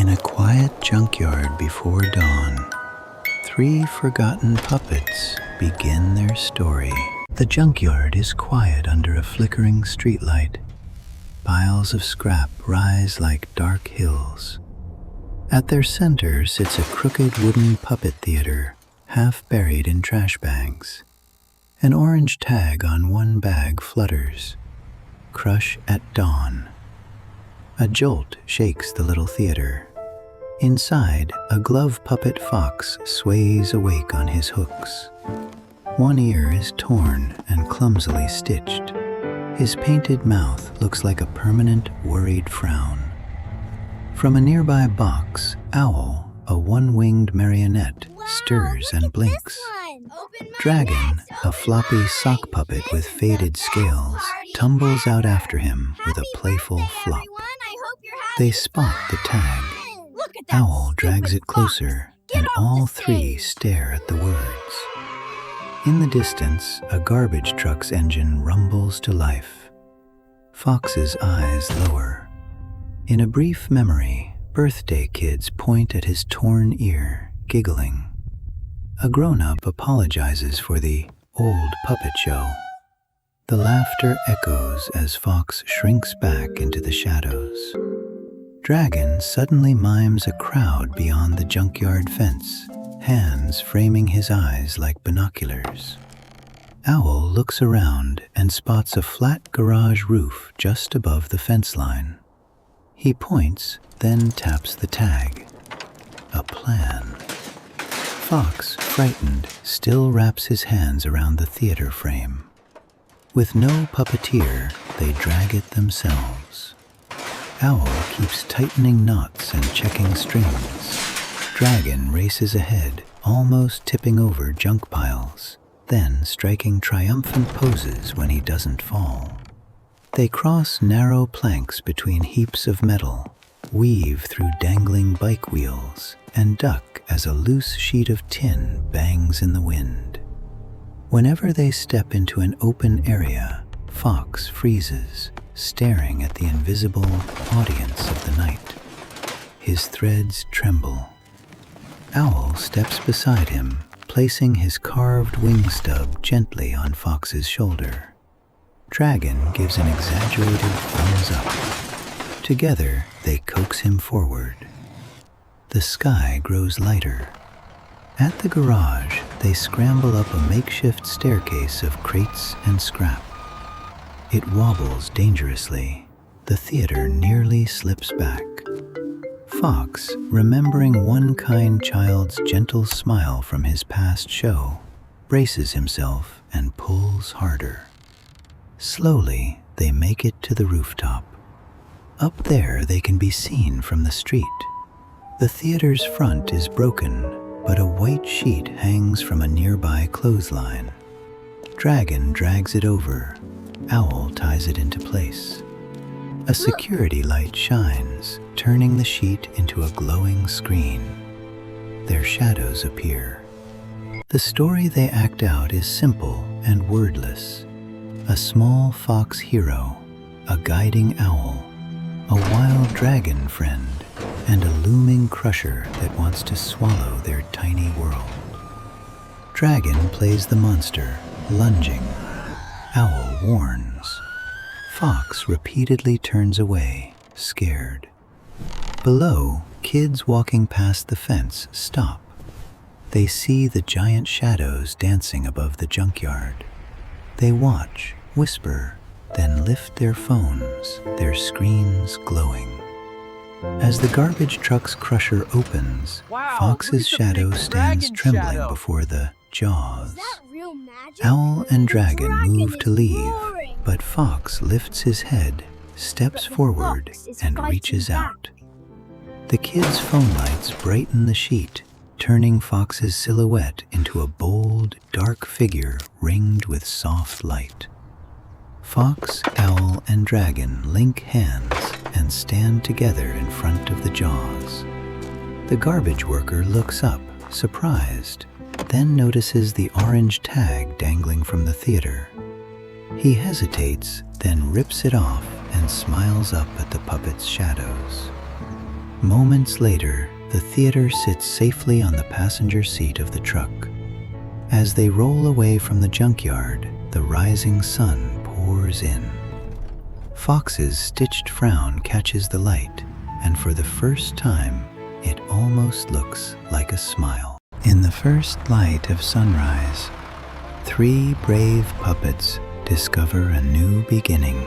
In a quiet junkyard before dawn, three forgotten puppets begin their story. The junkyard is quiet under a flickering streetlight. Piles of scrap rise like dark hills. At their center sits a crooked wooden puppet theater, half buried in trash bags. An orange tag on one bag flutters. Crush at dawn. A jolt shakes the little theater. Inside, a glove puppet fox sways awake on his hooks. One ear is torn and clumsily stitched. His painted mouth looks like a permanent, worried frown. From a nearby box, Owl, a one-winged marionette, stirs and blinks. Dragon, a floppy sock puppet with faded scales, tumbles out after him with a playful flop. They spot the tag. Owl drags it closer, and all three stare at the words. In the distance, a garbage truck's engine rumbles to life. Fox's eyes lower. In a brief memory, birthday kids point at his torn ear, giggling. A grown-up apologizes for the old puppet show. The laughter echoes as Fox shrinks back into the shadows. Dragon suddenly mimes a crowd beyond the junkyard fence, hands framing his eyes like binoculars. Owl looks around and spots a flat garage roof just above the fence line. He points, then taps the tag. A plan. Fox, frightened, still wraps his hands around the theater frame. With no puppeteer, they drag it themselves. Owl keeps tightening knots and checking strings. Dragon races ahead, almost tipping over junk piles, then striking triumphant poses when he doesn't fall. They cross narrow planks between heaps of metal, weave through dangling bike wheels, and duck as a loose sheet of tin bangs in the wind. Whenever they step into an open area, Fox freezes, staring at the invisible audience of the night. His threads tremble. Owl steps beside him, placing his carved wing stub gently on Fox's shoulder. Dragon gives an exaggerated thumbs up. Together, they coax him forward. The sky grows lighter. At the garage, they scramble up a makeshift staircase of crates and scrap. It wobbles dangerously. The theater nearly slips back. Fox, remembering one kind child's gentle smile from his past show, braces himself and pulls harder. Slowly, they make it to the rooftop. Up there, they can be seen from the street. The theater's front is broken, but a white sheet hangs from a nearby clothesline. Dragon drags it over. Owl ties it into place. A security light shines, turning the sheet into a glowing screen. Their shadows appear. The story they act out is simple and wordless. A small fox hero, a guiding owl, a wild dragon friend, and a looming crusher that wants to swallow their tiny world. Dragon plays the monster, lunging. Owl warns. Fox repeatedly turns away, scared. Below, kids walking past the fence stop. They see the giant shadows dancing above the junkyard. They watch, whisper, then lift their phones, their screens glowing. As the garbage truck's crusher opens, Fox's shadow stands trembling before the jaws. Owl and Dragon move to leave, but Fox lifts his head, steps forward, and reaches out. The kids' phone lights brighten the sheet, turning Fox's silhouette into a bold, dark figure ringed with soft light. Fox, Owl, and Dragon link hands and stand together in front of the jaws. The garbage worker looks up, surprised, then notices the orange tag dangling from the theater. He hesitates, then rips it off and smiles up at the puppet's shadows. Moments later, the theater sits safely on the passenger seat of the truck. As they roll away from the junkyard, the rising sun pours in. Fox's stitched frown catches the light, and for the first time, it almost looks like a smile. In the first light of sunrise, 3 brave puppets discover a new beginning.